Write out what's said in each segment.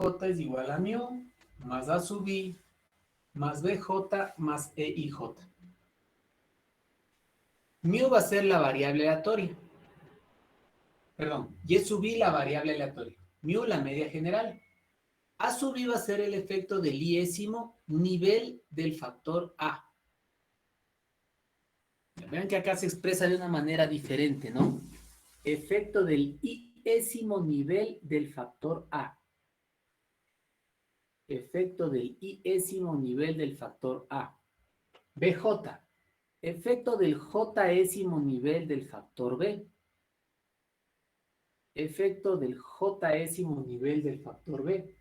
J es igual a mu más A sub I más BJ más EIJ. Mu va a ser la variable aleatoria. Perdón, Y sub I la variable aleatoria. Mu la media general. A sub I va a ser el efecto del iésimo nivel del factor A. Vean que acá se expresa de una manera diferente, ¿no? Efecto del iésimo nivel del factor A. Efecto del iésimo nivel del factor A. BJ. Efecto del jésimo nivel del factor B. Efecto del jésimo nivel del factor B.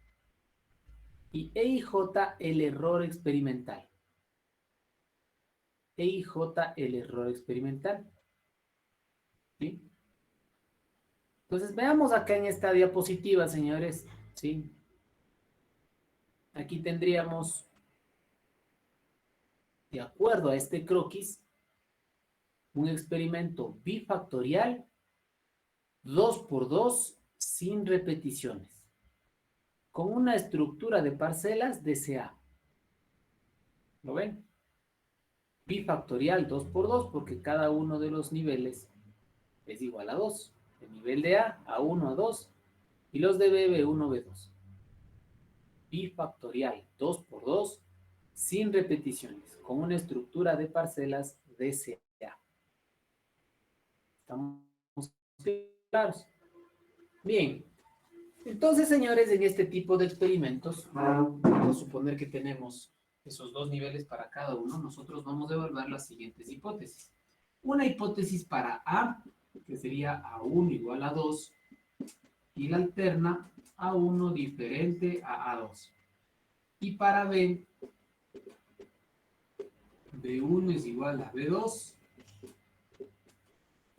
Y EIJ, el error experimental. EIJ, el error experimental. ¿Sí? Entonces, veamos acá en esta diapositiva, señores. ¿Sí? Aquí tendríamos, de acuerdo a este croquis, un experimento bifactorial 2×2 sin repeticiones, con una estructura de parcelas de CA. ¿Lo ven? Bifactorial 2×2 porque cada uno de los niveles es igual a 2. El nivel de A, A1, A2, y los de B, B1, B2. Bifactorial 2×2 sin repeticiones, con una estructura de parcelas de CA. ¿Estamos claros? Bien. Entonces, señores, en este tipo de experimentos, vamos a suponer que tenemos esos dos niveles para cada uno, nosotros vamos a evaluar las siguientes hipótesis. Una hipótesis para A, que sería A1 igual a 2, y la alterna A1 diferente a A2. Y para B, B1 es igual a B2,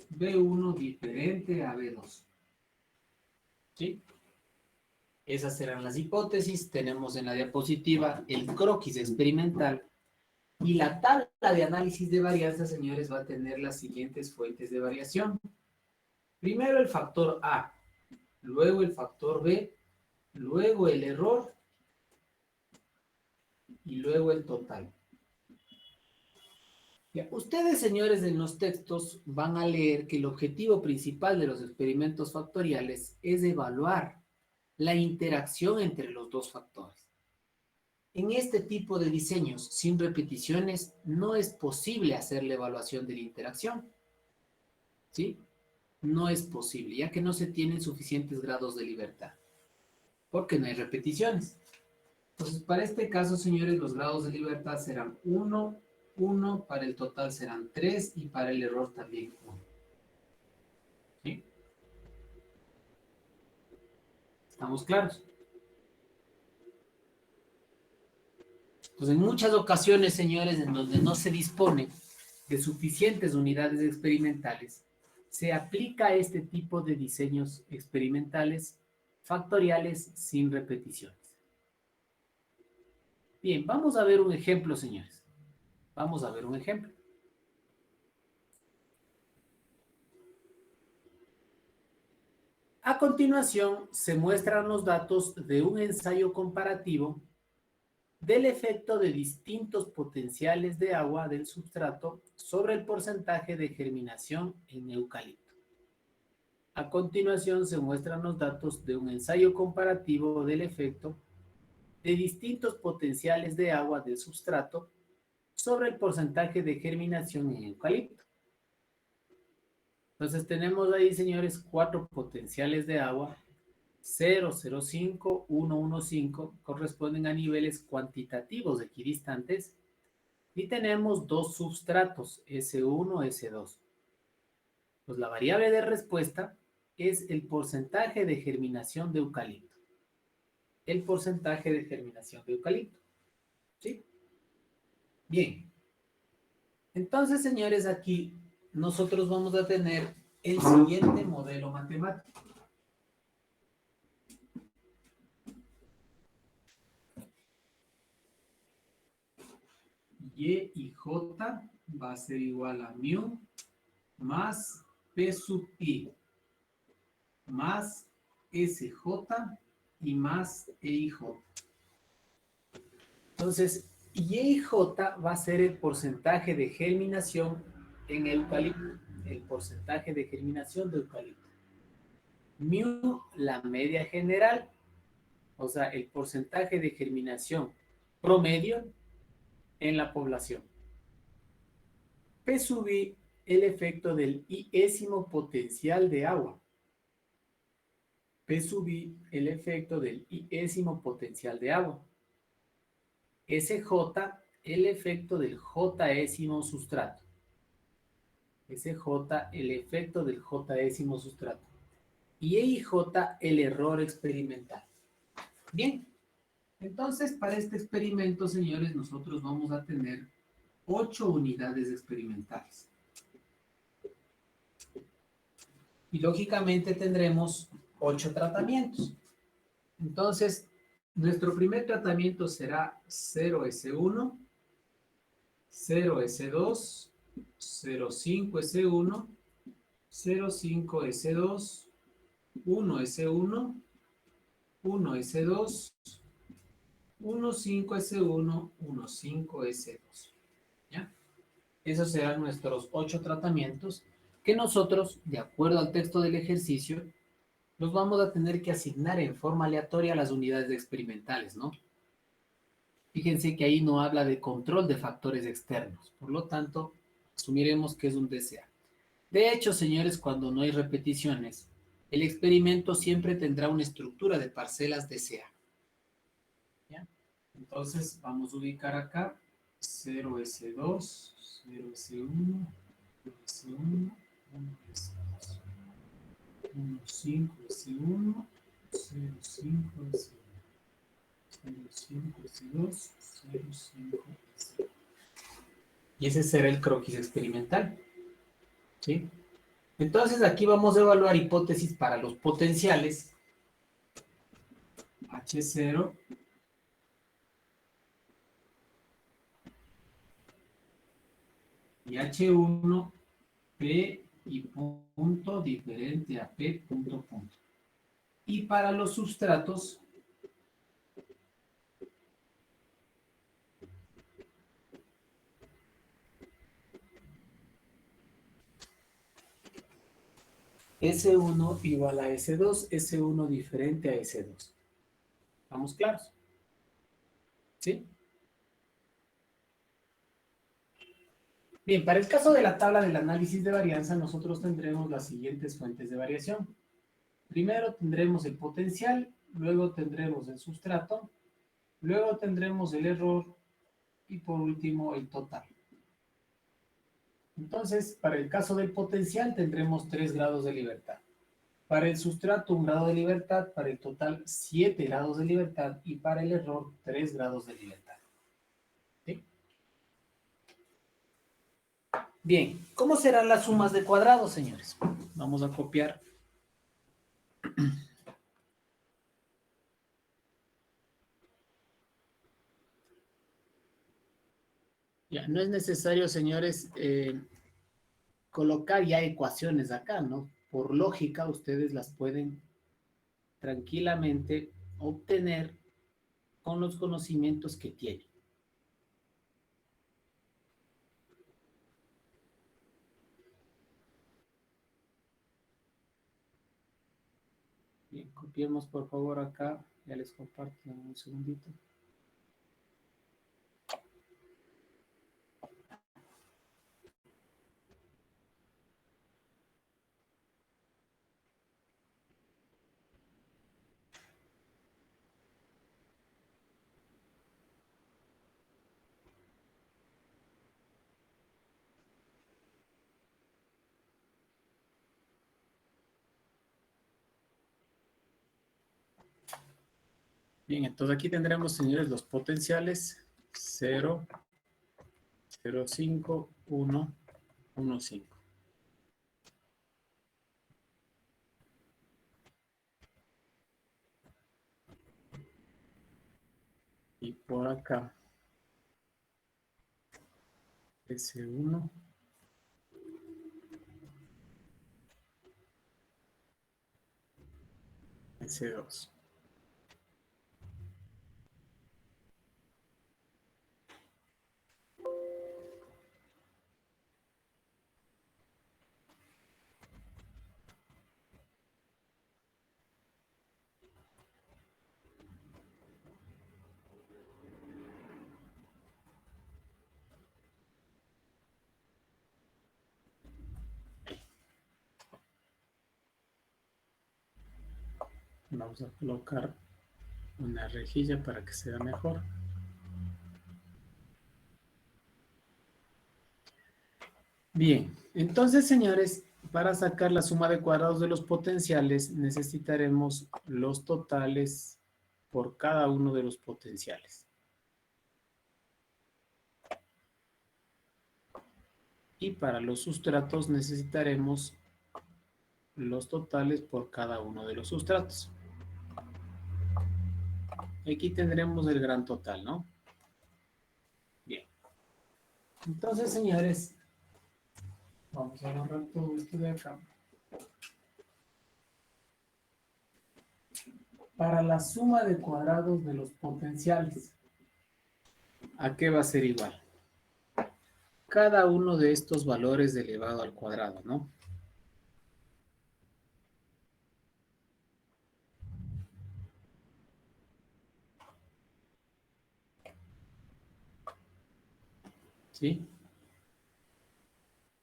B1 diferente a B2. ¿Sí? Esas serán las hipótesis. Tenemos en la diapositiva el croquis experimental. Y la tabla de análisis de varianza, señores, va a tener las siguientes fuentes de variación. Primero el factor A, luego el factor B, luego el error y luego el total. Ya, ustedes, señores, en los textos van a leer que el objetivo principal de los experimentos factoriales es evaluar la interacción entre los dos factores. En este tipo de diseños sin repeticiones no es posible hacer la evaluación de la interacción. ¿Sí? No es posible, ya que no se tienen suficientes grados de libertad. Porque no hay repeticiones. Entonces, para este caso, señores, los grados de libertad serán 1, 1, para el total serán 3 y para el error también 1. ¿Sí? ¿Estamos claros? Pues en muchas ocasiones, señores, en donde no se dispone de suficientes unidades experimentales, se aplica este tipo de diseños experimentales factoriales sin repeticiones. Bien, vamos a ver un ejemplo, señores. Vamos a ver un ejemplo. A continuación, se muestran los datos de un ensayo comparativo del efecto de distintos potenciales de agua del substrato sobre el porcentaje de germinación en eucalipto. A continuación se muestran los datos de un ensayo comparativo del efecto de distintos potenciales de agua del substrato sobre el porcentaje de germinación en eucalipto. Entonces tenemos ahí, señores, 4 potenciales de agua, 0, 0,5, 1, 1,5, corresponden a niveles cuantitativos equidistantes, y tenemos 2 substratos, S1, S2. Pues la variable de respuesta es el porcentaje de germinación de eucalipto. El porcentaje de germinación de eucalipto. ¿Sí? Bien. Entonces, señores, aquí nosotros vamos a tener el siguiente modelo matemático. Y J va a ser igual a mu más P sub I más SJ y más E y J. Entonces, Y y J va a ser el porcentaje de germinación en eucalipto. El porcentaje de germinación de eucalipto. Mu, la media general, o sea, el porcentaje de germinación promedio en la población. P sub I, el efecto del iésimo potencial de agua. P sub I, el efecto del iésimo potencial de agua. SJ, el efecto del jésimo sustrato. SJ, el efecto del jésimo sustrato. Y EIJ, el error experimental. Bien, entonces para este experimento, señores, nosotros vamos a tener 8 unidades experimentales. Y lógicamente tendremos 8 tratamientos. Entonces, nuestro primer tratamiento será 0S1, 0S2, 05S1, 05S2, 1S1, 1S2, 15S1, 15S2. ¿Ya? Esos serán nuestros 8 tratamientos que nosotros, de acuerdo al texto del ejercicio, los vamos a tener que asignar en forma aleatoria a las unidades experimentales, ¿no? Fíjense que ahí no habla de control de factores externos, por lo tanto, asumiremos que es un DCA. De hecho, señores, cuando no hay repeticiones, el experimento siempre tendrá una estructura de parcelas DCA. ¿Ya? Entonces, vamos a ubicar acá 0S2, 0S1, 0S1, 1S2, 15S1, 05S1, 05S2, 05S1. Y ese será el croquis experimental. ¿Sí? Entonces, aquí vamos a evaluar hipótesis para los potenciales H0 y H1, P y punto diferente a P punto punto. Y para los sustratos, S1 igual a S2, S1 diferente a S2. ¿Estamos claros? ¿Sí? Bien, para el caso de la tabla del análisis de varianza, nosotros tendremos las siguientes fuentes de variación. Primero tendremos el potencial, luego tendremos el sustrato, luego tendremos el error y por último el total. Entonces, para el caso del potencial tendremos 3 grados de libertad. Para el sustrato 1 grado de libertad, para el total 7 grados de libertad y para el error 3 grados de libertad. ¿Sí? Bien, ¿cómo serán las sumas de cuadrados, señores? Vamos a copiar. Ya, no es necesario, señores, colocar ya ecuaciones acá, ¿no? Por lógica, ustedes las pueden tranquilamente obtener con los conocimientos que tienen. Bien, copiemos por favor acá, ya les comparto un segundito. Bien, entonces aquí tendremos, señores, los potenciales 0, 0, 5, 1, 1, 5. Y por acá, S1, S2. Vamos a colocar una rejilla para que sea mejor. Bien, entonces, señores, para sacar la suma de cuadrados de los potenciales necesitaremos los totales por cada uno de los potenciales. Y para los sustratos necesitaremos los totales por cada uno de los sustratos. Aquí tendremos el gran total, ¿no? Bien. Entonces, señores, vamos a borrar todo esto de acá. Para la suma de cuadrados de los potenciales, ¿a qué va a ser igual? Cada uno de estos valores elevado al cuadrado, ¿no? ¿Sí?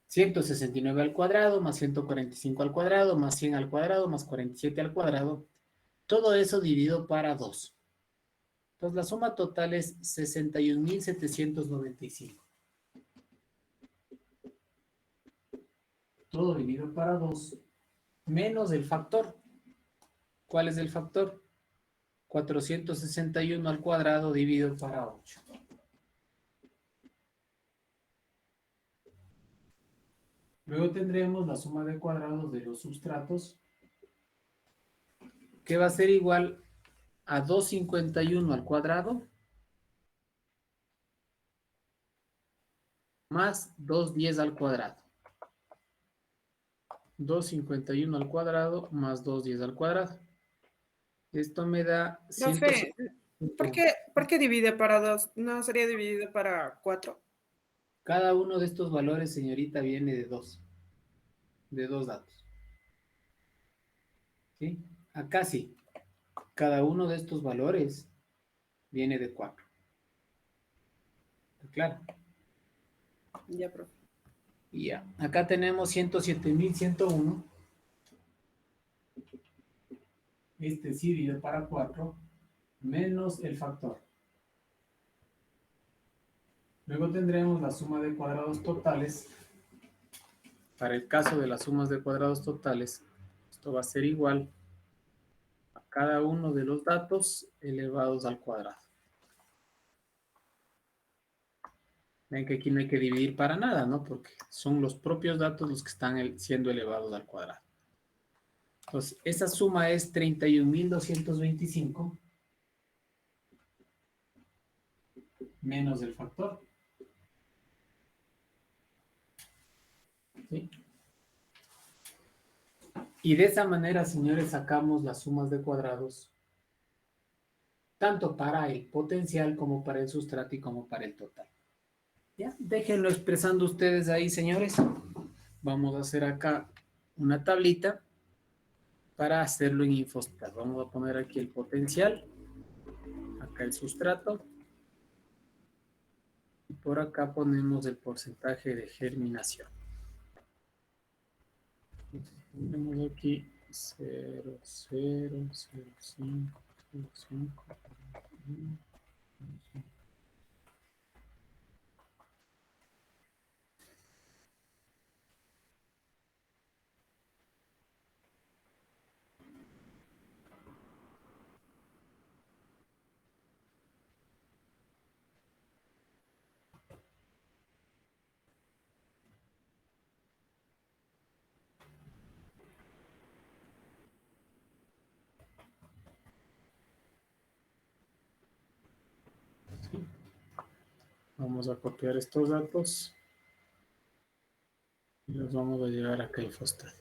169 al cuadrado, más 145 al cuadrado, más 100 al cuadrado, más 47 al cuadrado. Todo eso dividido para 2. Entonces la suma total es 61.795. Todo dividido para 2 menos el factor. ¿Cuál es el factor? 461 al cuadrado dividido para 8. Luego tendremos la suma de cuadrados de los sustratos, que va a ser igual a 251 al cuadrado más 210 al cuadrado. 251 al cuadrado más 210 al cuadrado. Esto me da Profe, 151. por qué divide para 2? ¿No sería dividido para 4? Cada uno de estos valores, señorita, viene de dos datos. ¿Sí? Acá sí. Cada uno de estos valores viene de 4. Claro. Ya, profe. Y ya. Acá tenemos 107.101. Este sí dividido para 4 menos el factor. Luego tendremos la suma de cuadrados totales. Para el caso de las sumas de cuadrados totales, esto va a ser igual a cada uno de los datos elevados al cuadrado. Ven que aquí no hay que dividir para nada, ¿no? Porque son los propios datos los que están siendo elevados al cuadrado. Entonces, esa suma es 31.225 menos el factor. ¿Sí? Y de esa manera, señores, sacamos las sumas de cuadrados, tanto para el potencial como para el sustrato y como para el total. ¿Ya? Déjenlo expresando ustedes ahí, señores. Vamos a hacer acá una tablita para hacerlo en Infostat. Vamos a poner aquí el potencial, acá el sustrato, y por acá ponemos el porcentaje de germinación. Ponemos aquí 0,005. Vamos a copiar estos datos y los vamos a llevar acá a Infostat.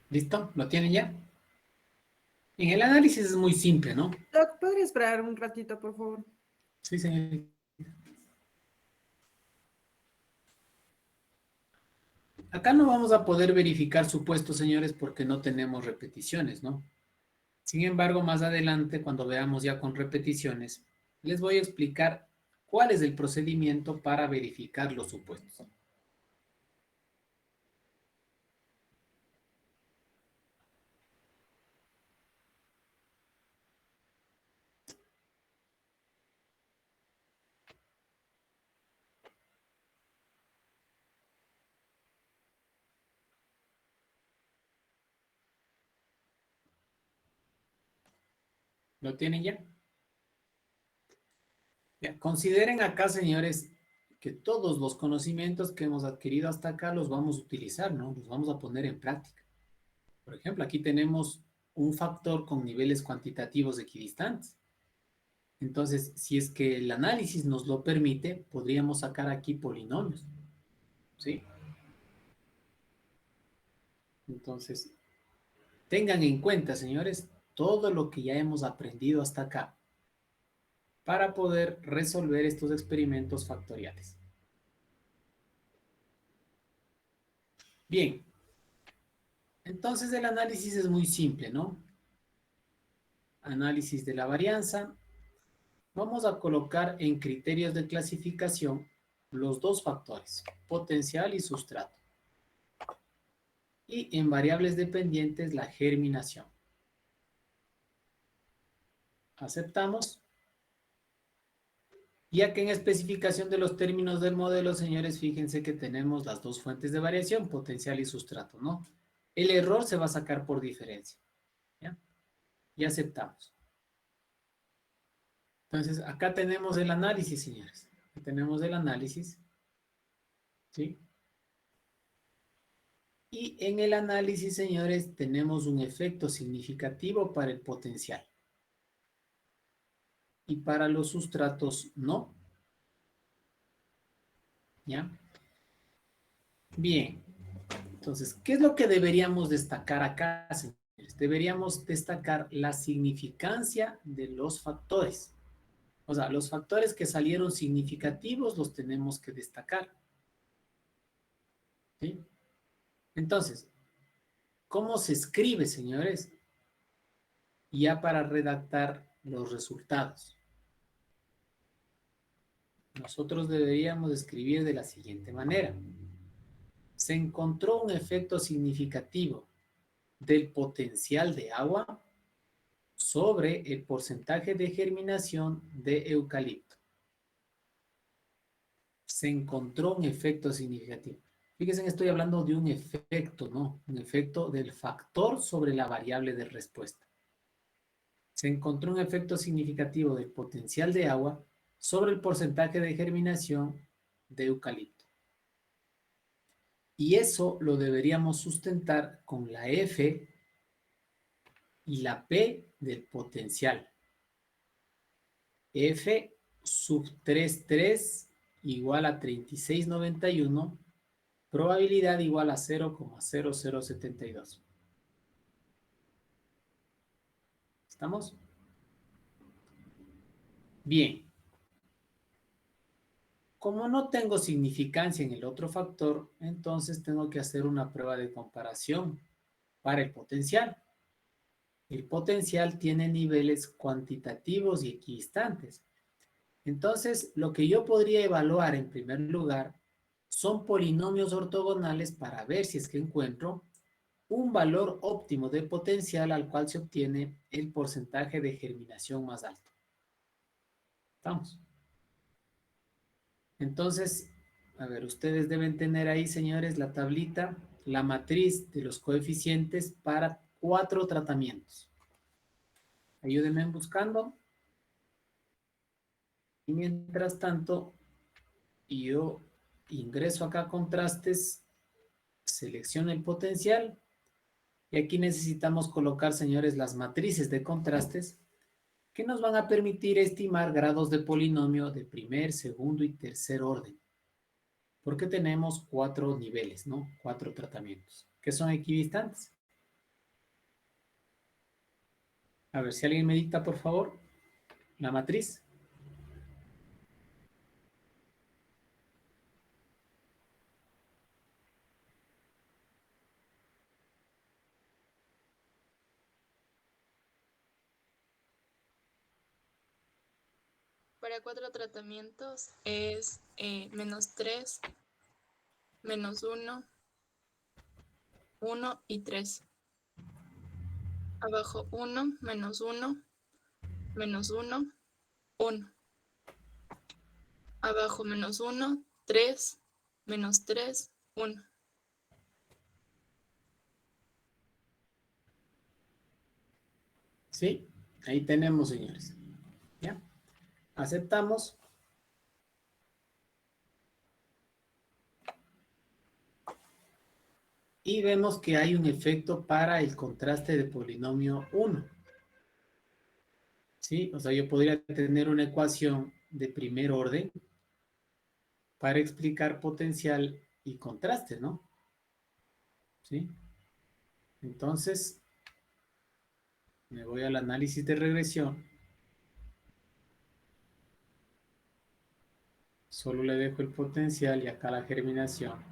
¿Listo? ¿Lo tienen ya? En el análisis es muy simple, ¿no? Doc, ¿podría esperar un ratito, por favor? Sí, señor. Acá no vamos a poder verificar supuestos, señores, porque no tenemos repeticiones, ¿no? Sin embargo, más adelante, cuando veamos ya con repeticiones, les voy a explicar cuál es el procedimiento para verificar los supuestos. ¿Lo tienen ya? Ya, consideren acá, señores, que todos los conocimientos que hemos adquirido hasta acá los vamos a utilizar, ¿no? Los vamos a poner en práctica. Por ejemplo, aquí tenemos un factor con niveles cuantitativos equidistantes. Entonces, si es que el análisis nos lo permite, podríamos sacar aquí polinomios, ¿sí? Entonces, tengan en cuenta, señores, todo lo que ya hemos aprendido hasta acá para poder resolver estos experimentos factoriales. Bien, entonces el análisis es muy simple, ¿no? Análisis de la varianza. Vamos a colocar en criterios de clasificación los dos factores, potencial y sustrato. Y en variables dependientes la germinación. Aceptamos. Ya que en especificación de los términos del modelo, señores, fíjense que tenemos las dos fuentes de variación, potencial y sustrato, ¿no? El error se va a sacar por diferencia, ¿ya? Y aceptamos. Entonces, acá tenemos el análisis, señores. Aquí tenemos el análisis, ¿sí? Y en el análisis, señores, tenemos un efecto significativo para el potencial. Y para los sustratos, no. ¿Ya? Bien. Entonces, ¿qué es lo que deberíamos destacar acá, señores? Deberíamos destacar la significancia de los factores. O sea, los factores que salieron significativos los tenemos que destacar. ¿Sí? Entonces, ¿cómo se escribe, señores? Ya para redactar los resultados. Nosotros deberíamos escribir de la siguiente manera. Se encontró un efecto significativo del potencial de agua sobre el porcentaje de germinación de eucalipto. Se encontró un efecto significativo. Fíjense, estoy hablando de un efecto, ¿no? Un efecto del factor sobre la variable de respuesta. Se encontró un efecto significativo del potencial de agua sobre el porcentaje de germinación de eucalipto. Y eso lo deberíamos sustentar con la F y la P del potencial. F sub 33 igual a 3691, probabilidad igual a 0,0072. ¿Estamos? Bien. Como no tengo significancia en el otro factor, entonces tengo que hacer una prueba de comparación para el potencial. El potencial tiene niveles cuantitativos y equidistantes. Entonces, lo que yo podría evaluar en primer lugar son polinomios ortogonales para ver si es que encuentro un valor óptimo de potencial al cual se obtiene el porcentaje de germinación más alto. ¿Estamos? Entonces, a ver, ustedes deben tener ahí, señores, la tablita, la matriz de los coeficientes para 4 tratamientos. Ayúdenme buscando. Y mientras tanto, yo ingreso acá a contrastes, selecciono el potencial y aquí necesitamos colocar, señores, las matrices de contrastes que nos van a permitir estimar grados de polinomio de primer, segundo y tercer orden. Porque tenemos 4 niveles, ¿no? 4 tratamientos que son equidistantes. A ver, si alguien me dicta, por favor, la matriz. para 4 tratamientos es menos 3, menos 1, 1 y 3. Abajo 1, menos 1, menos 1, 1. Abajo menos 1, 3, menos 3, 1. ¿Sí? Ahí tenemos, señores. ¿Ya? Aceptamos. Y vemos que hay un efecto para el contraste de polinomio 1. ¿Sí? O sea, yo podría tener una ecuación de primer orden para explicar potencial y contraste, ¿no? ¿Sí? Entonces, me voy al análisis de regresión. Solo le dejo el potencial y acá la germinación.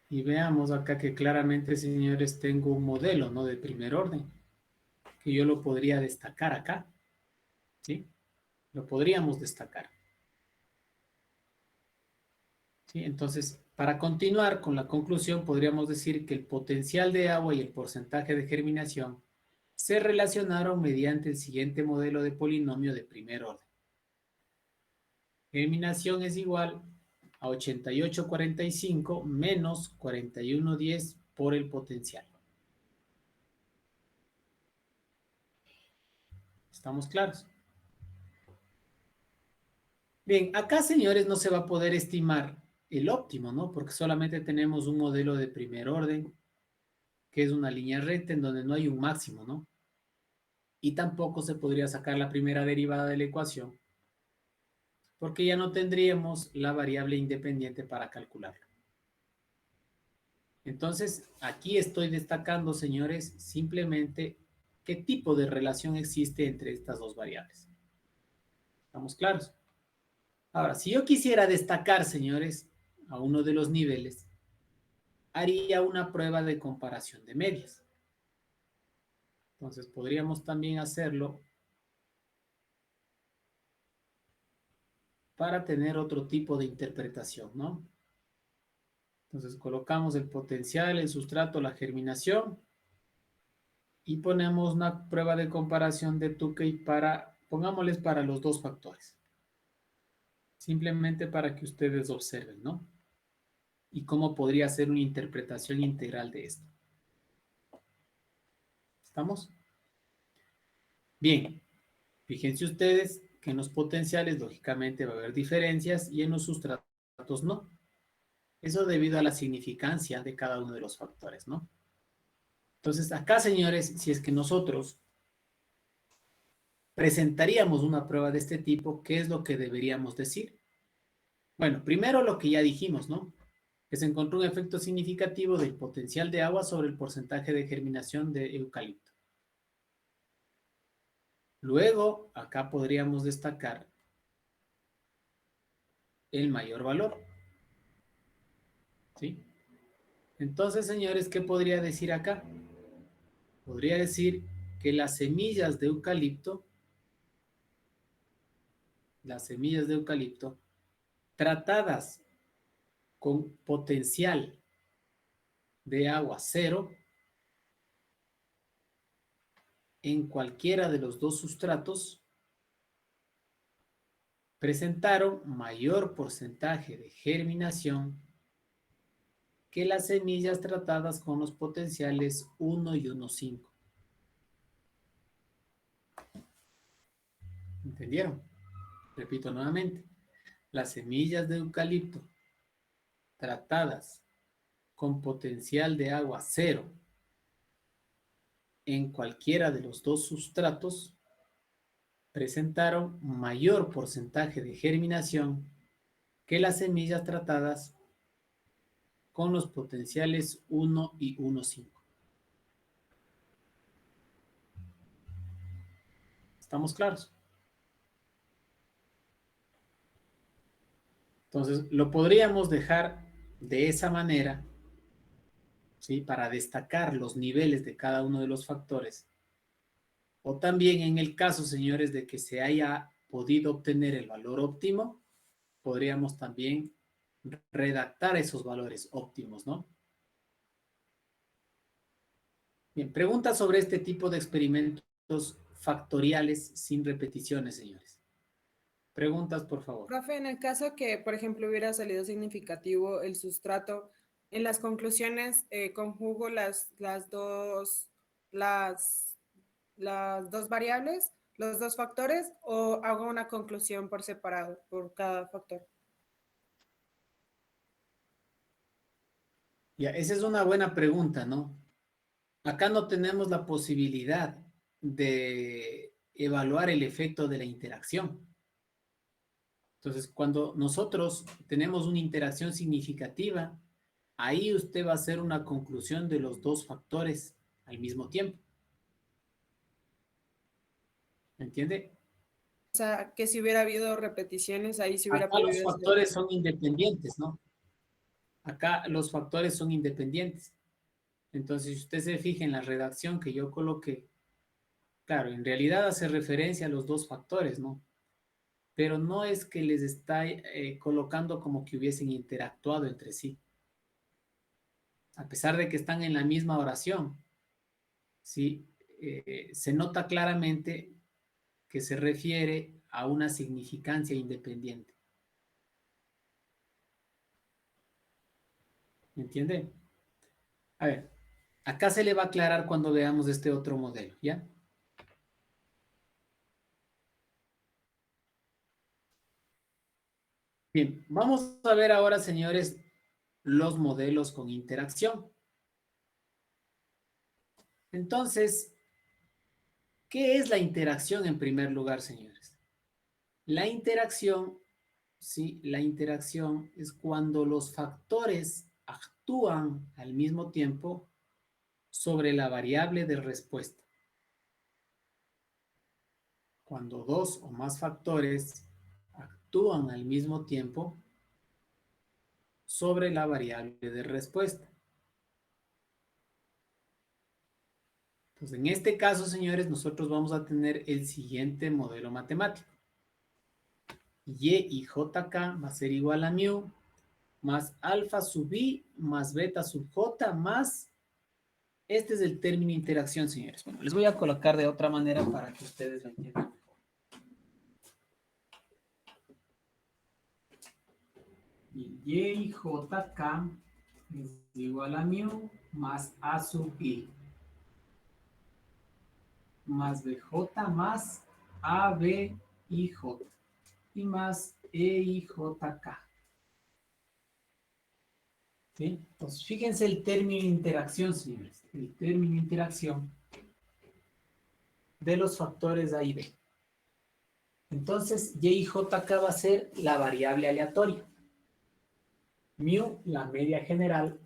Y veamos acá que claramente, señores, tengo un modelo, ¿no? De primer orden, que yo lo podría destacar acá, ¿sí? Lo podríamos destacar. ¿Sí? Entonces, para continuar con la conclusión, podríamos decir que el potencial de agua y el porcentaje de germinación se relacionaron mediante el siguiente modelo de polinomio de primer orden. Germinación es igual a 88,45 menos 41,10 por el potencial. ¿Estamos claros? Bien, acá, señores, no se va a poder estimar el óptimo, ¿no? Porque solamente tenemos un modelo de primer orden, que es una línea recta en donde no hay un máximo, ¿no? Y tampoco se podría sacar la primera derivada de la ecuación, porque ya no tendríamos la variable independiente para calcularlo. Entonces, aquí estoy destacando, señores, simplemente qué tipo de relación existe entre estas dos variables. ¿Estamos claros? Ahora, si yo quisiera destacar, señores, a uno de los niveles, haría una prueba de comparación de medias. Entonces, podríamos también hacerlo para tener otro tipo de interpretación, ¿no? Entonces, colocamos el potencial, el sustrato, la germinación y ponemos una prueba de comparación de Tukey para, pongámosles para los dos factores. Simplemente para que ustedes observen, ¿no? Y cómo podría ser una interpretación integral de esto. ¿Estamos? Bien, fíjense ustedes que en los potenciales lógicamente va a haber diferencias y en los sustratos no. Eso debido a la significancia de cada uno de los factores, ¿no? Entonces acá, señores, si es que nosotros presentaríamos una prueba de este tipo, ¿qué es lo que deberíamos decir? Bueno, primero lo que ya dijimos, ¿no? Que se encontró un efecto significativo del potencial de agua sobre el porcentaje de germinación de eucalipto. Luego, acá podríamos destacar el mayor valor. ¿Sí? Entonces, señores, ¿qué podría decir acá? Podría decir que las semillas de eucalipto tratadas con potencial de agua cero en cualquiera de los dos sustratos presentaron mayor porcentaje de germinación que las semillas tratadas con los potenciales 1 y 1,5. ¿Entendieron? Repito nuevamente. Las semillas de eucalipto tratadas con potencial de agua cero en cualquiera de los dos sustratos presentaron mayor porcentaje de germinación que las semillas tratadas con los potenciales 1 y 1,5. ¿Estamos claros? Entonces, lo podríamos dejar de esa manera, ¿sí? Para destacar los niveles de cada uno de los factores. O también en el caso, señores, de que se haya podido obtener el valor óptimo, podríamos también redactar esos valores óptimos, ¿no? Bien, preguntas sobre este tipo de experimentos factoriales sin repeticiones, señores. Preguntas, por favor. Profe, en el caso que, por ejemplo, hubiera salido significativo el sustrato, en las conclusiones conjugo las, las dos variables, los dos factores, o hago una conclusión por separado, por cada factor. Ya, esa es una buena pregunta, ¿no? Acá no tenemos la posibilidad de evaluar el efecto de la interacción. Entonces, cuando nosotros tenemos una interacción significativa, ahí usted va a hacer una conclusión de los dos factores al mismo tiempo. ¿Me entiende? O sea, que si hubiera habido repeticiones, ahí se hubiera Acá los podido hacer. factores son independientes, ¿no? Acá los factores son independientes. Entonces, si usted se fija en la redacción que yo coloqué, claro, en realidad hace referencia a los dos factores, ¿no? Pero no es que les está colocando como que hubiesen interactuado entre sí. A pesar de que están en la misma oración, ¿sí? Se nota claramente que se refiere a una significancia independiente. ¿Me entiende? A ver, acá se le va a aclarar cuando veamos este otro modelo, ¿ya? Bien, vamos a ver ahora, señores, los modelos con interacción. Entonces, ¿qué es la interacción en primer lugar, señores? La interacción, sí, la interacción es cuando los factores actúan al mismo tiempo sobre la variable de respuesta. Cuando dos o más factores actúan al mismo tiempo sobre la variable de respuesta. Entonces, en este caso, señores, nosotros vamos a tener el siguiente modelo matemático. Y jk va a ser igual a mu más alfa sub i más beta sub j más... Este es el término interacción, señores. Bueno, les voy a colocar de otra manera para que ustedes lo entiendan mejor. Y jk es igual a mu más a sub i más bj más ab i j y más EIJK. ¿Sí? Entonces, fíjense el término interacción, señores. El término interacción de los factores A y B. Entonces, YIJK va a ser la variable aleatoria. Mu, la media general.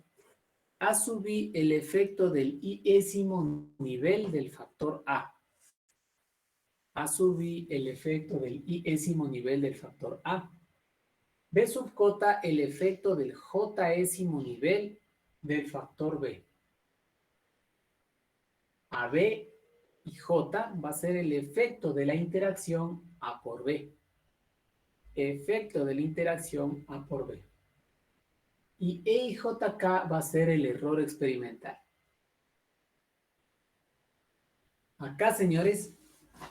A sub I, el efecto del iésimo nivel del factor A. A sub I, el efecto del iésimo nivel del factor A. B sub j, el efecto del jésimo nivel del factor B. A B y J va a ser el efecto de la interacción A por B. Efecto de la interacción A por B. Y E y JK va a ser el error experimental. Acá, señores,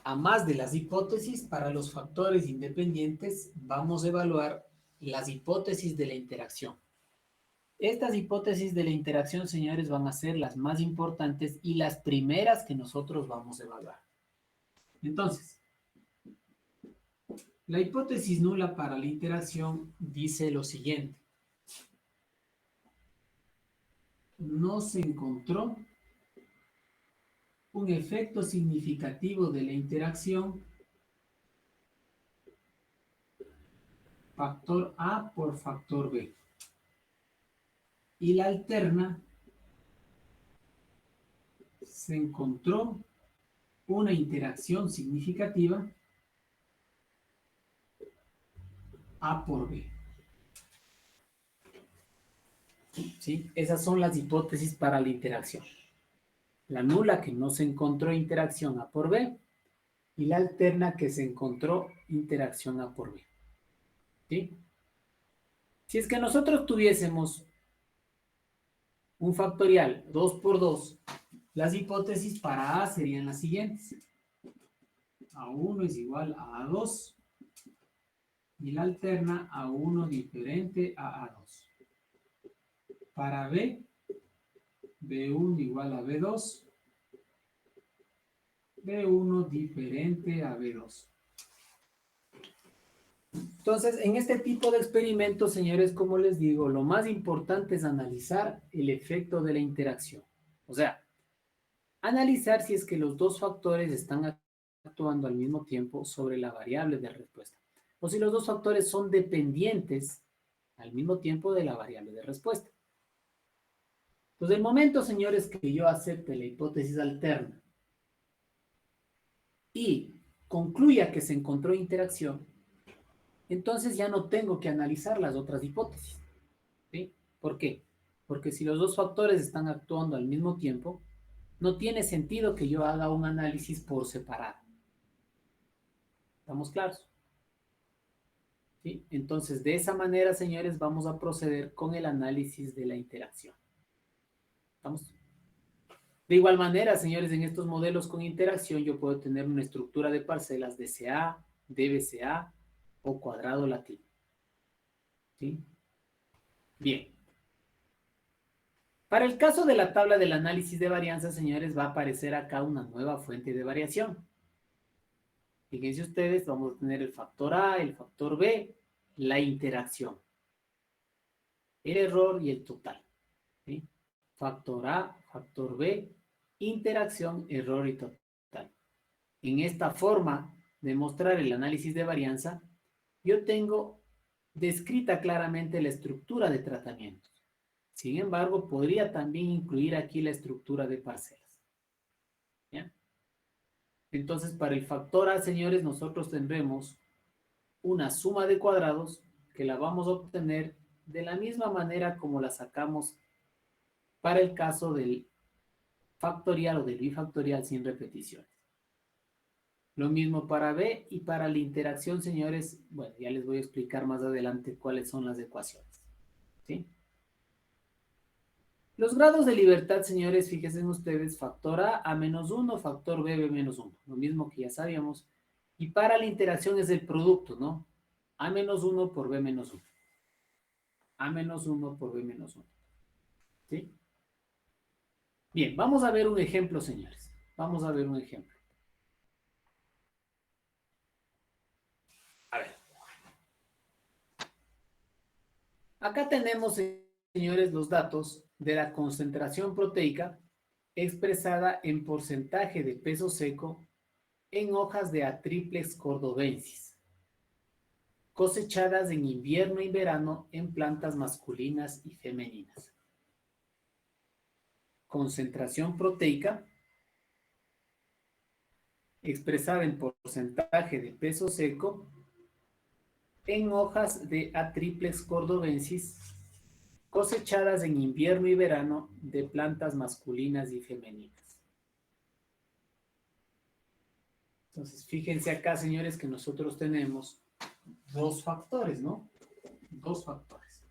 a más de las hipótesis, para los factores independientes, vamos a evaluar las hipótesis de la interacción. Estas hipótesis de la interacción, señores, van a ser las más importantes y las primeras que nosotros vamos a evaluar. Entonces, la hipótesis nula para la interacción dice lo siguiente. No se encontró un efecto significativo de la interacción factor A por factor B. Y la alterna, se encontró una interacción significativa A por B. ¿Sí? Esas son las hipótesis para la interacción. La nula que no se encontró interacción A por B y la alterna que se encontró interacción A por B. ¿Sí? Si es que nosotros tuviésemos un factorial 2 por 2, las hipótesis para A serían las siguientes. A1 es igual a A2 y la alterna A1 diferente a A2. Para B, B1 igual a B2, B1 diferente a B2. Entonces, en este tipo de experimentos, señores, como les digo, lo más importante es analizar el efecto de la interacción. O sea, analizar si es que los dos factores están actuando al mismo tiempo sobre la variable de respuesta. O si los dos factores son dependientes al mismo tiempo de la variable de respuesta. Entonces, el momento, señores, que yo acepte la hipótesis alterna y concluya que se encontró interacción, entonces ya no tengo que analizar las otras hipótesis. ¿Sí? ¿Por qué? Porque si los dos factores están actuando al mismo tiempo, no tiene sentido que yo haga un análisis por separado. ¿Estamos claros? ¿Sí? Entonces, de esa manera, señores, vamos a proceder con el análisis de la interacción. ¿Estamos? De igual manera, señores, en estos modelos con interacción yo puedo tener una estructura de parcelas DCA, DBCA o cuadrado latino. ¿Sí? Bien. Para el caso de la tabla del análisis de varianza, señores, va a aparecer acá una nueva fuente de variación. Fíjense ustedes, vamos a tener el factor A, el factor B, la interacción, el error y el total. ¿Sí? Factor A, factor B, interacción, error y total. En esta forma de mostrar el análisis de varianza, yo tengo descrita claramente la estructura de tratamientos. Sin embargo, podría también incluir aquí la estructura de parcelas. ¿Ya? Entonces, para el factor A, señores, nosotros tendremos una suma de cuadrados que la vamos a obtener de la misma manera como la sacamos para el caso del factorial o del bifactorial sin repeticiones. Lo mismo para B y para la interacción, señores, bueno, ya les voy a explicar más adelante cuáles son las ecuaciones. ¿Sí? Los grados de libertad, señores, fíjense ustedes, factor A menos 1, factor B menos 1. Lo mismo que ya sabíamos. Y para la interacción es el producto, ¿no? A menos 1 por B menos 1. A menos 1 por B menos 1. ¿Sí? Bien, vamos a ver un ejemplo, señores. Vamos a ver un ejemplo. A ver. Acá tenemos, señores, los datos de la concentración proteica expresada en porcentaje de peso seco en hojas de Atriplex cordobensis, cosechadas en invierno y verano en plantas masculinas y femeninas. Concentración proteica expresada en porcentaje de peso seco en hojas de Atriplex cordobensis, cosechadas en invierno y verano de plantas masculinas y femeninas. Entonces, fíjense acá, señores, que nosotros tenemos dos factores, ¿no? Dos factores.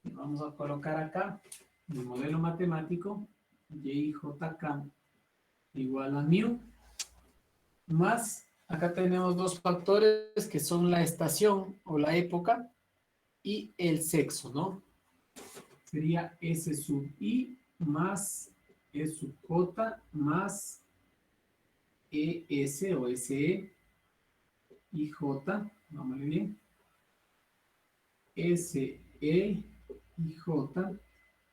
Y vamos a colocar acá el modelo matemático YJK igual a mu más, acá tenemos dos factores que son la estación o la época y el sexo, ¿no? Sería S sub I más E sub J más ES o SE y J, vamos a ver bien, SE y J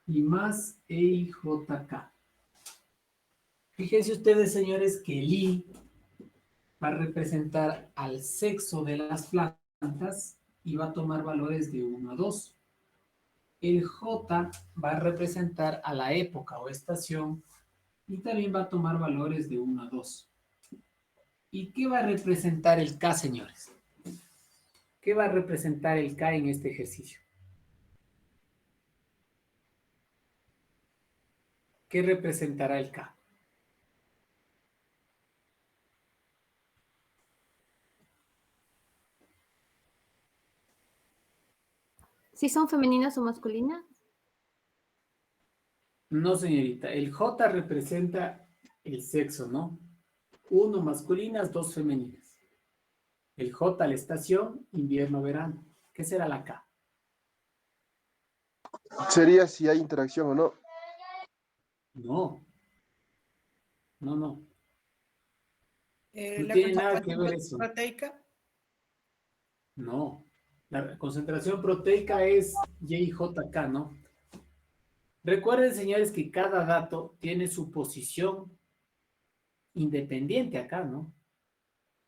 y más E y JK. Fíjense ustedes, señores, que el I va a representar al sexo de las plantas y va a tomar valores de 1 a 2. El J va a representar a la época o estación y también va a tomar valores de 1 a 2. ¿Y qué va a representar el K, señores? ¿Qué va a representar el K en este ejercicio? ¿qué representará el K? Si son femeninas o masculinas. No, señorita. El J representa el sexo, ¿no? 1 masculinas, 2 femeninas. El J la estación, invierno, verano. ¿Qué será la K? Sería si hay interacción o no. No, no, no. No La tiene nada que concentración ver eso. proteica. No. La concentración proteica es YJK, ¿no? Recuerden, señores, que cada dato tiene su posición independiente acá, ¿no?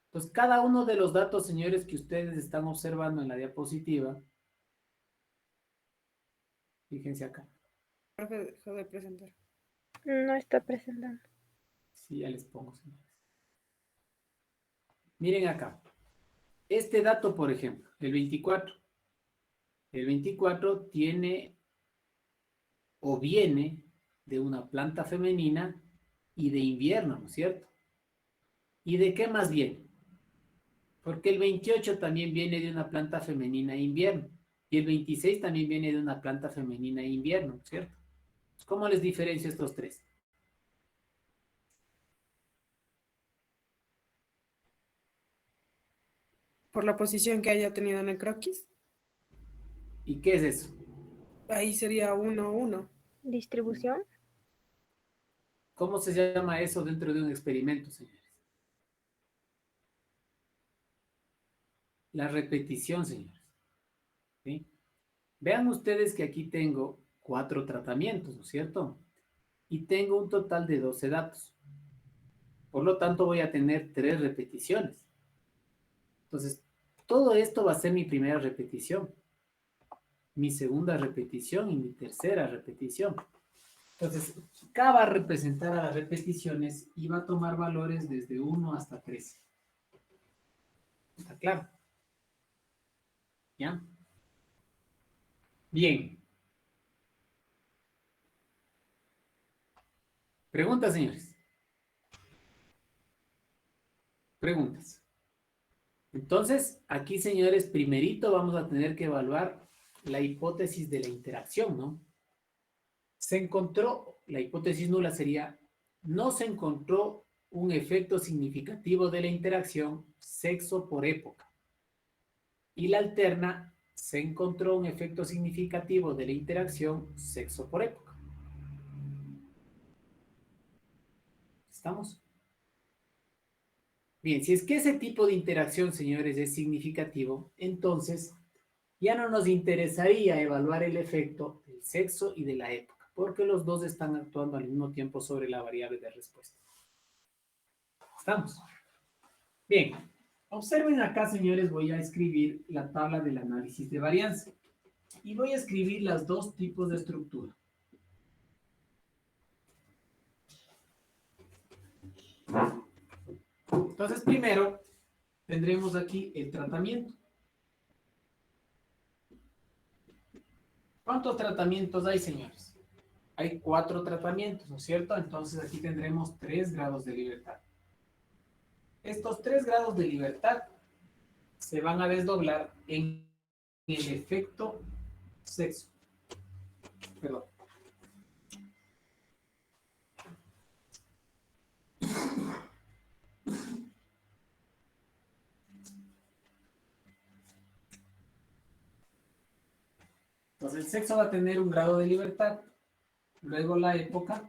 Entonces, cada uno de los datos, señores, que ustedes están observando en la diapositiva, fíjense acá. Profe, dejó de presentar. No está presentando. Sí, ya les pongo, señores. Miren acá. Este dato, por ejemplo, el 24. El 24 tiene o viene de una planta femenina y de invierno, ¿no es cierto? ¿Y de qué más viene? Porque el 28 también viene de una planta femenina e invierno. Y el 26 también viene de una planta femenina e invierno, ¿cierto? ¿Cómo les diferencio estos tres? Por la posición que haya tenido en el croquis. ¿Y qué es eso? Ahí sería 1, 1. Distribución. ¿Cómo se llama eso dentro de un experimento, señores? La repetición, señores. ¿Sí? Vean ustedes que aquí tengo 4 tratamientos, ¿no es cierto? Y tengo un total de 12 datos. Por lo tanto, voy a tener 3 repeticiones. Entonces, todo esto va a ser mi primera repetición, mi segunda repetición y mi tercera repetición. Entonces, K va a representar a las repeticiones y va a tomar valores desde 1 hasta 13. ¿Está claro? ¿Ya? Bien. Preguntas, señores. Preguntas. Entonces, aquí, señores, primerito vamos a tener que evaluar la hipótesis de la interacción, ¿no? Se encontró, la hipótesis nula sería, no se encontró un efecto significativo de la interacción sexo por época. Y la alterna, se encontró un efecto significativo de la interacción sexo por época. ¿Estamos? Bien, si es que ese tipo de interacción, señores, es significativo, entonces ya no nos interesaría evaluar el efecto del sexo y de la época, porque los dos están actuando al mismo tiempo sobre la variable de respuesta. ¿Estamos? Bien, observen acá, señores, voy a escribir la tabla del análisis de varianza y voy a escribir los dos tipos de estructura. Entonces, primero, tendremos aquí el tratamiento. ¿Cuántos tratamientos hay, señores? Hay 4 tratamientos, ¿no es cierto? Entonces, aquí tendremos 3 grados de libertad. Estos 3 grados de libertad se van a desdoblar en el efecto sexo. Perdón. Entonces, el sexo va a tener un grado de libertad, luego la época,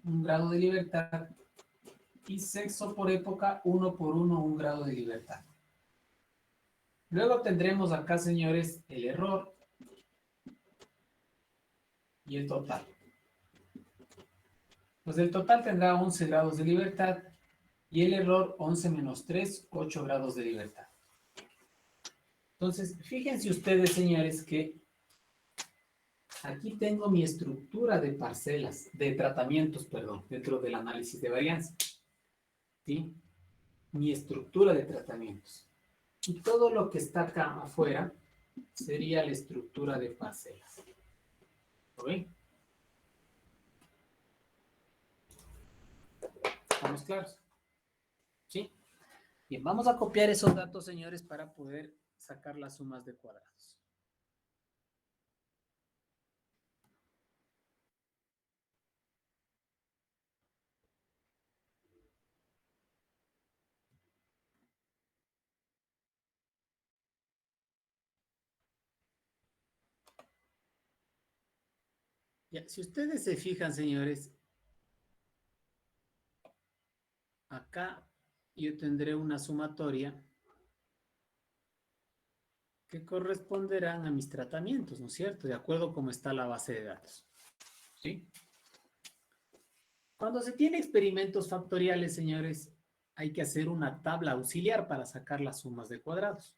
un grado de libertad, y sexo por época, 1 por 1, un grado de libertad. Luego tendremos acá, señores, el error y el total. Pues el total tendrá 11 grados de libertad y el error 11 menos 3, 8 grados de libertad. Entonces, fíjense ustedes, señores, que aquí tengo mi estructura de parcelas, de tratamientos, perdón, dentro del análisis de varianza. ¿Sí? Mi estructura de tratamientos. Y todo lo que está acá afuera sería la estructura de parcelas. ¿Lo ven? ¿Estamos claros? ¿Sí? Bien, vamos a copiar esos datos, señores, para poder sacar las sumas de cuadrados. Ya, si ustedes se fijan, señores, acá yo tendré una sumatoria que corresponderán a mis tratamientos, ¿no es cierto? De acuerdo a cómo está la base de datos. ¿Sí? Cuando se tiene experimentos factoriales, señores, hay que hacer una tabla auxiliar para sacar las sumas de cuadrados.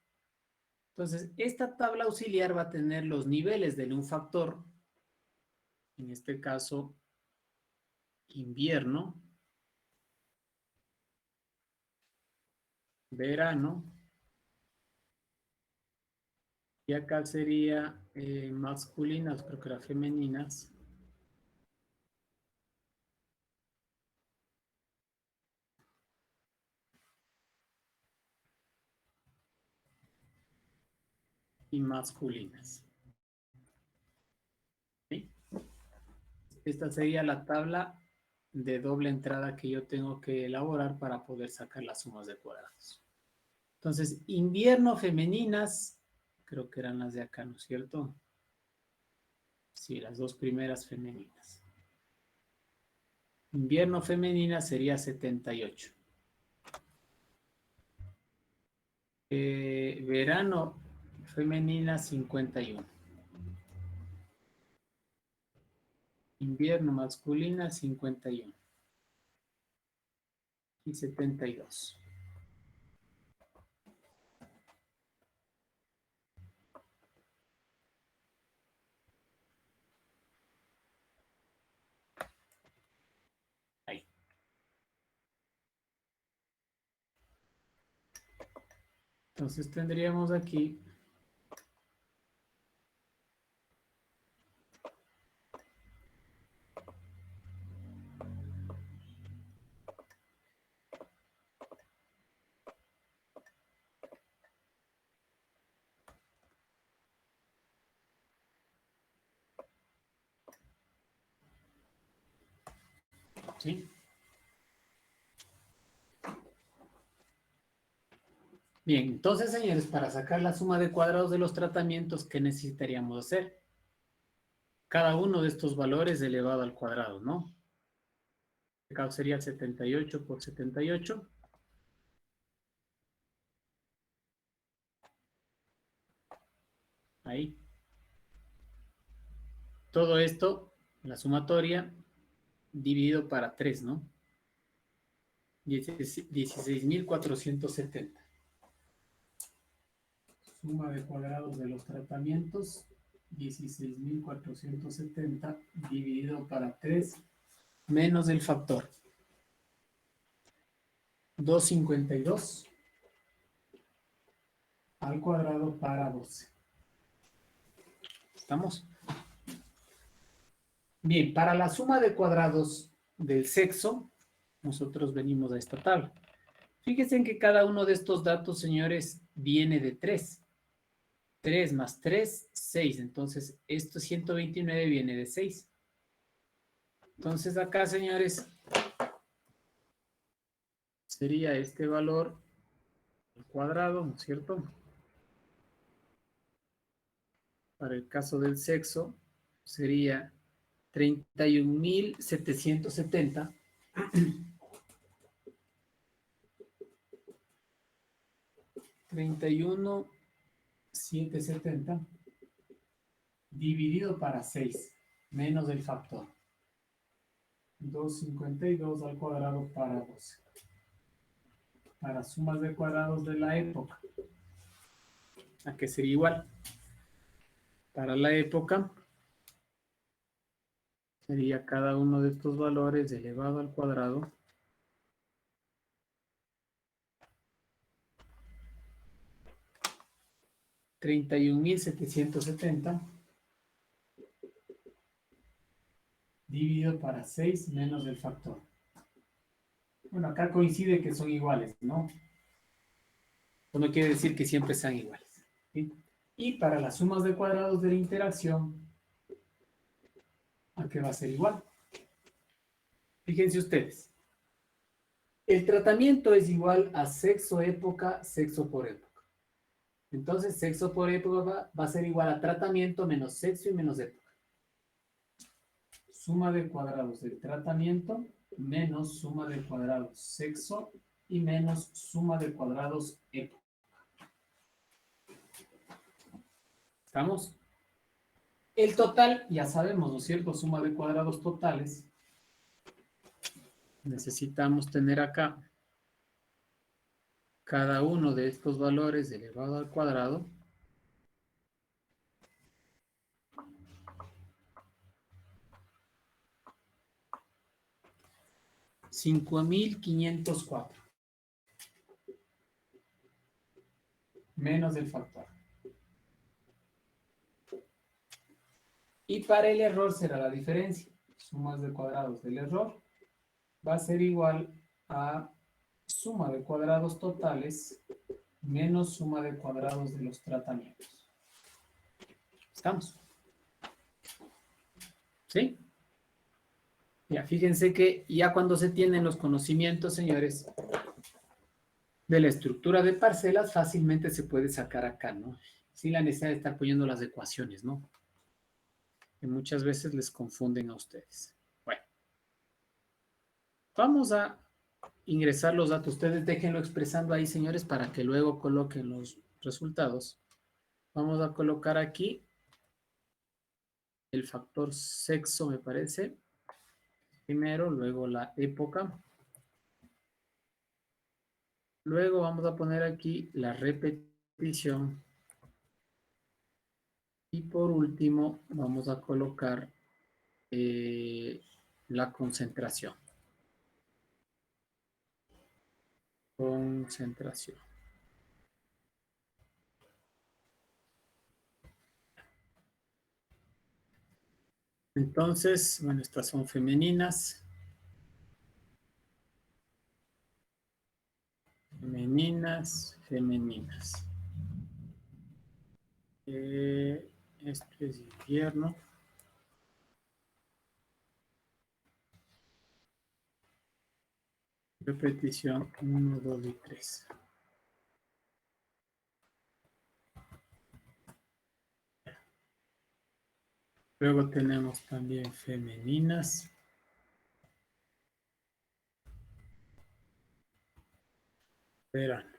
Entonces, esta tabla auxiliar va a tener los niveles de un factor, en este caso, invierno, verano, y acá sería masculinas, creo que eran femeninas, y masculinas. ¿Sí? Esta sería la tabla de doble entrada que yo tengo que elaborar para poder sacar las sumas de cuadrados. Entonces, invierno femeninas, creo que eran las de acá, ¿no es cierto? Sí, las dos primeras femeninas. Invierno femenina sería 78. Verano femenina 51. Invierno masculina 51. Y 72. Ahí. Entonces tendríamos aquí ¿sí? Bien, entonces, señores, para sacar la suma de cuadrados de los tratamientos, ¿qué necesitaríamos hacer? Cada uno de estos valores elevado al cuadrado, ¿no? Acá sería 78 por 78. Ahí. Todo esto, la sumatoria, dividido para 3, ¿no? 16.470. Suma de cuadrados de los tratamientos, 16.470 dividido para 3, menos el factor. 252 al cuadrado para 12. ¿Estamos? Bien, para la suma de cuadrados del sexo, nosotros venimos a esta tabla. Fíjense en que cada uno de estos datos, señores, viene de 3. 3 más 3, 6. Entonces, esto 129 viene de 6. Entonces, acá, señores, sería este valor al cuadrado, ¿no es cierto? Para el caso del sexo, sería 31.770. 31.770 dividido para 6, menos el factor. 252 al cuadrado para 12. Para sumas de cuadrados de la época, ¿a qué sería igual? Para la época, sería cada uno de estos valores elevado al cuadrado 31.770 dividido para 6 menos el factor. Bueno, acá coincide que son iguales, ¿no? Eso no quiere decir que siempre sean iguales. ¿Sí? Y para las sumas de cuadrados de la interacción, ¿a qué va a ser igual? Fíjense ustedes. El tratamiento es igual a sexo época, sexo por época. Entonces, sexo por época va a ser igual a tratamiento menos sexo y menos época. Suma de cuadrados del tratamiento menos suma de cuadrados sexo y menos suma de cuadrados época. ¿Estamos? El total, ya sabemos, ¿no es cierto? Suma de cuadrados totales. Necesitamos tener acá cada uno de estos valores elevado al cuadrado. $5,504 menos el factor. Y para el error será la diferencia. Sumas de cuadrados del error va a ser igual a suma de cuadrados totales menos suma de cuadrados de los tratamientos. ¿Estamos? ¿Sí? Ya, fíjense que ya cuando se tienen los conocimientos, señores, de la estructura de parcelas, fácilmente se puede sacar acá, ¿no? Sin la necesidad de estar poniendo las ecuaciones, ¿no? Que muchas veces les confunden a ustedes. Bueno, vamos a ingresar los datos. Ustedes déjenlo expresando ahí, señores, para que luego coloquen los resultados. Vamos a colocar aquí el factor sexo, me parece. Primero, luego la época. Luego vamos a poner aquí la repetición. Y por último, vamos a colocar la concentración. Concentración. Entonces, bueno, estas son femeninas. Femeninas, femeninas. Esto es invierno. Repetición 1, 2 y 3. Luego tenemos también femeninas. Verano.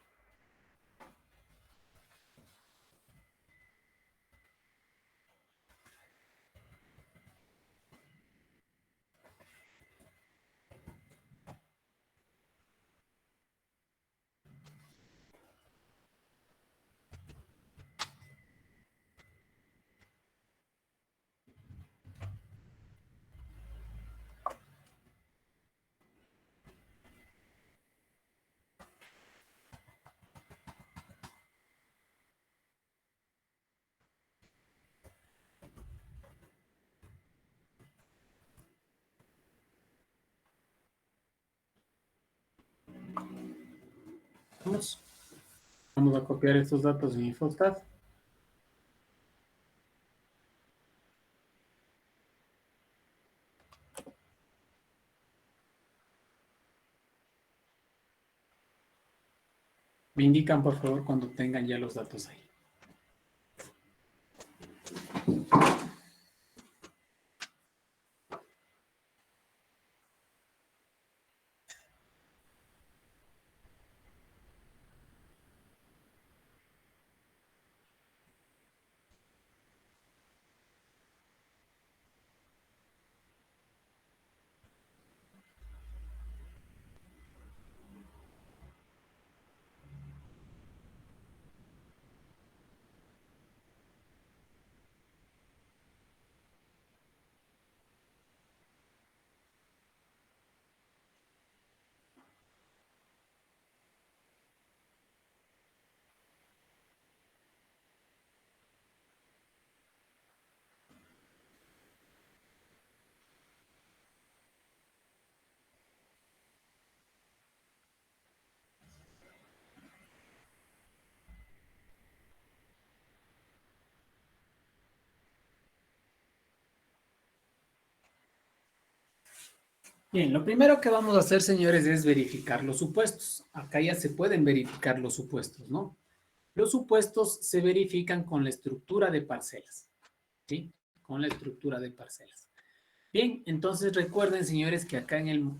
Vamos a copiar estos datos en Infostat. Me indican, por favor, cuando tengan ya los datos ahí. Bien, lo primero que vamos a hacer, señores, es verificar los supuestos. Acá ya se pueden verificar los supuestos, ¿no? Los supuestos se verifican con la estructura de parcelas, ¿sí? Con la estructura de parcelas. Bien, entonces recuerden, señores, que acá en el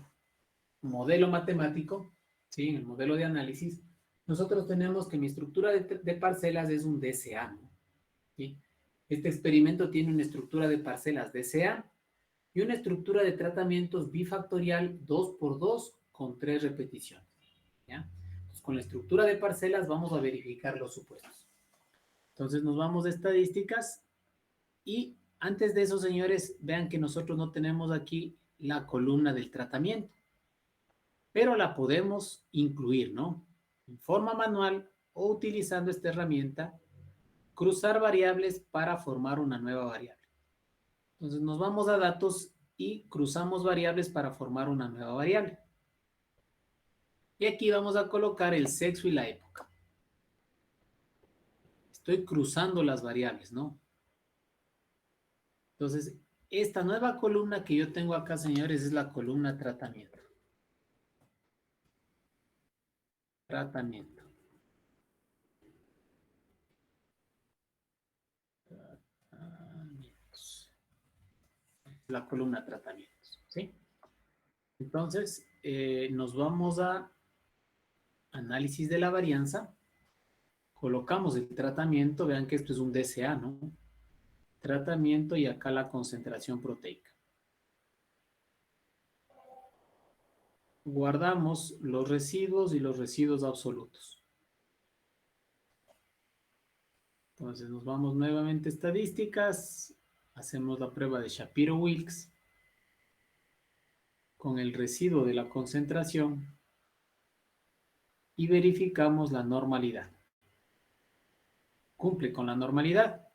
modelo matemático, ¿sí? En el modelo de análisis, nosotros tenemos que mi estructura de parcelas es un DCA, ¿no? ¿Sí? Este experimento tiene una estructura de parcelas DCA y una estructura de tratamientos bifactorial 2 por 2 con 3 repeticiones, ¿ya? Entonces, con la estructura de parcelas vamos a verificar los supuestos. Entonces nos vamos de estadísticas y antes de eso, señores, vean que nosotros no tenemos aquí la columna del tratamiento, pero la podemos incluir, ¿no? En forma manual o utilizando esta herramienta, cruzar variables para formar una nueva variable. Entonces nos vamos a datos y cruzamos variables para formar una nueva variable. Y aquí vamos a colocar el sexo y la época. Estoy cruzando las variables, ¿no? Entonces, esta nueva columna que yo tengo acá, señores, es la columna tratamiento. Tratamiento. Tratamientos. La columna tratamientos, ¿sí? Entonces, nos vamos a análisis de la varianza. Colocamos el tratamiento, vean que esto es un DCA, ¿no? Tratamiento y acá la concentración proteica. Guardamos los residuos y los residuos absolutos. Entonces nos vamos nuevamente a estadísticas, hacemos la prueba de Shapiro-Wilks con el residuo de la concentración y verificamos la normalidad. Cumple con la normalidad.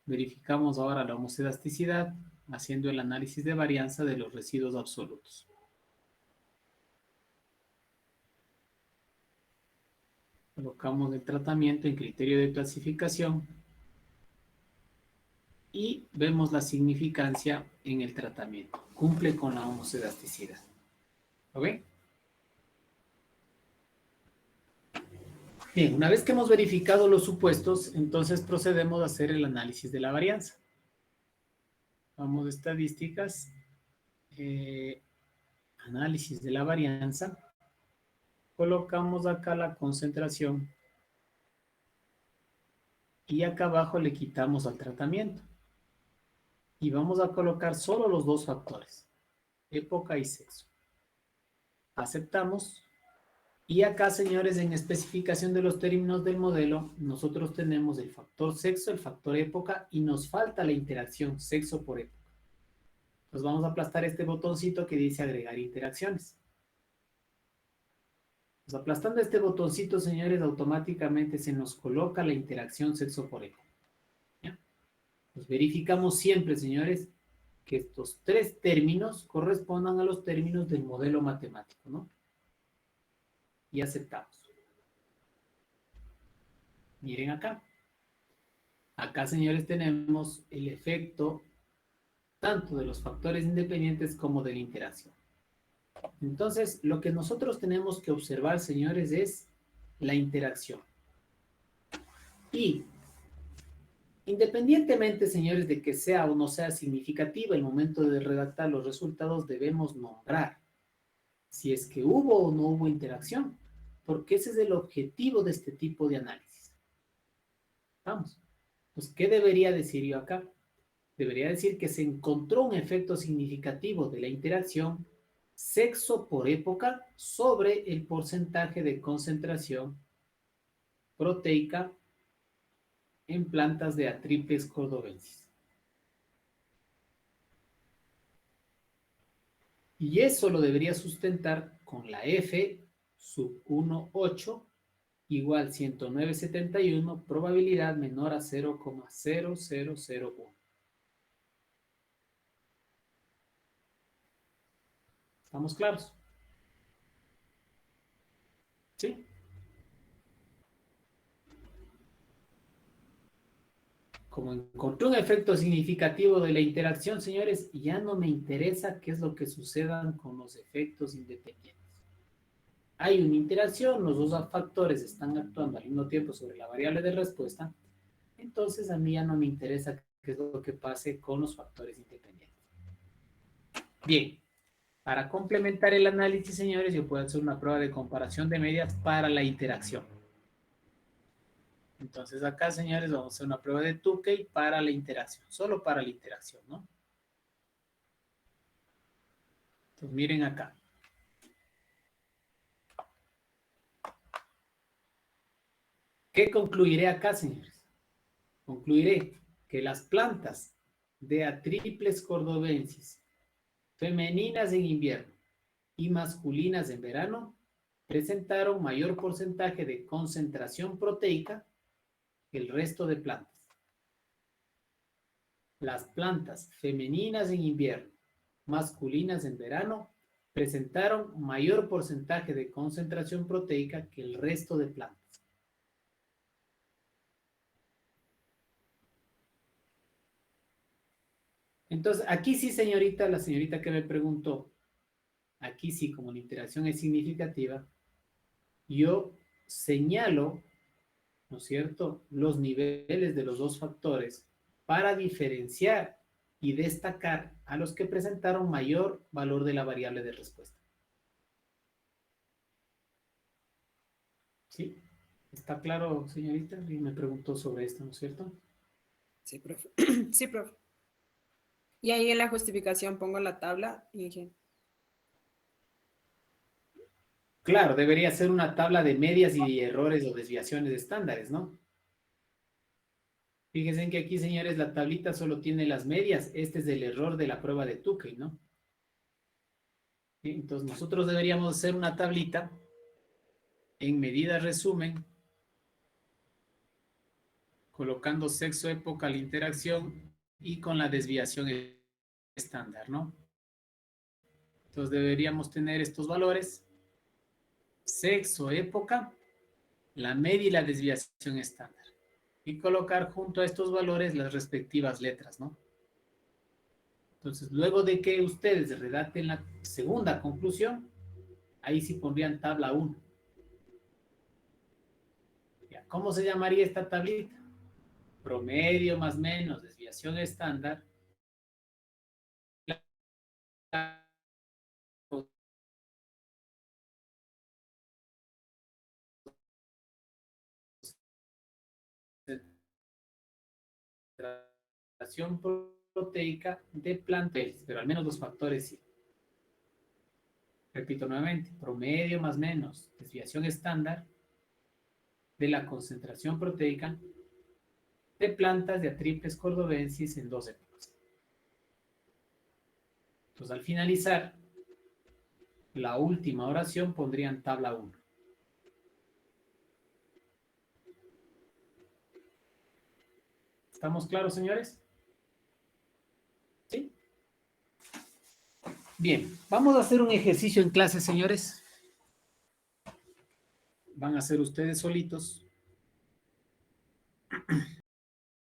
Verificamos ahora la homoselasticidad haciendo el análisis de varianza de los residuos absolutos. Colocamos el tratamiento en criterio de clasificación y vemos la significancia en el tratamiento. Cumple con la homoselasticidad. ¿Ok? Bien, una vez que hemos verificado los supuestos, entonces procedemos a hacer el análisis de la varianza. Vamos a estadísticas, análisis de la varianza. Colocamos acá la concentración y acá abajo le quitamos al tratamiento. Y vamos a colocar solo los dos factores, época y sexo. Aceptamos. Y acá, señores, en especificación de los términos del modelo, nosotros tenemos el factor sexo, el factor época y nos falta la interacción sexo por época. Entonces vamos a aplastar este botoncito que dice agregar interacciones. Pues aplastando este botoncito, señores, automáticamente se nos coloca la interacción sexo por época. ¿Ya? Pues verificamos siempre, señores, que estos tres términos correspondan a los términos del modelo matemático, ¿no? Y aceptamos. Miren acá. Acá, señores, tenemos el efecto tanto de los factores independientes como de la interacción. Entonces, lo que nosotros tenemos que observar, señores, es la interacción. Y independientemente, señores, de que sea o no sea significativa el momento de redactar los resultados, debemos nombrar si es que hubo o no hubo interacción, porque ese es el objetivo de este tipo de análisis. Vamos. Pues, ¿qué debería decir yo acá? Debería decir que se encontró un efecto significativo de la interacción sexo por época sobre el porcentaje de concentración proteica en plantas de Atriplex cordobensis. Y eso lo debería sustentar con la F sub 1,8 igual 109,71, probabilidad menor a 0,0001. ¿Estamos claros? ¿Sí? Como encontré un efecto significativo de la interacción, señores, ya no me interesa qué es lo que sucedan con los efectos independientes. Hay una interacción, los dos factores están actuando al mismo tiempo sobre la variable de respuesta, entonces a mí ya no me interesa qué es lo que pase con los factores independientes. Bien, para complementar el análisis, señores, yo puedo hacer una prueba de comparación de medias para la interacción. Entonces acá, señores, vamos a hacer una prueba de Tukey para la interacción, solo para la interacción, ¿no? Entonces miren acá. ¿Qué concluiré acá, señores? Concluiré que las plantas de Atriples cordobensis, femeninas en invierno y masculinas en verano, presentaron mayor porcentaje de concentración proteica que el resto de plantas. Las plantas femeninas en invierno, masculinas en verano, presentaron mayor porcentaje de concentración proteica que el resto de plantas. Entonces, aquí sí, señorita, la señorita que me preguntó, aquí sí, como la interacción es significativa, yo señalo, ¿no es cierto?, los niveles de los dos factores para diferenciar y destacar a los que presentaron mayor valor de la variable de respuesta. ¿Sí? ¿Está claro, señorita? Y me preguntó sobre esto, ¿no es cierto? Sí, profe. Sí, profe. Y ahí en la justificación pongo la tabla y dije, Claro, debería ser una tabla de medias y errores o desviaciones de estándares, ¿no? Fíjense que aquí, señores, la tablita solo tiene las medias. Este es el error de la prueba de Tukey, ¿no? Entonces, nosotros deberíamos hacer una tablita en medida resumen, colocando sexo, época, la interacción y con la desviación estándar, ¿no? Entonces, deberíamos tener estos valores: sexo, época, la media y la desviación estándar. Y colocar junto a estos valores las respectivas letras, ¿no? Entonces, luego de que ustedes redacten la segunda conclusión, ahí sí pondrían tabla 1. ¿Cómo se llamaría esta tablita? Promedio más menos desviación estándar. Concentración proteica de plantas, pero al menos los factores sí. Repito nuevamente, promedio más menos desviación estándar de la concentración proteica de plantas de Atriples cordobensis en 2 épocas. Entonces, al finalizar la última oración, pondrían tabla 1. ¿Estamos claros, señores? ¿Sí? Bien, vamos a hacer un ejercicio en clase, señores. Van a hacer ustedes solitos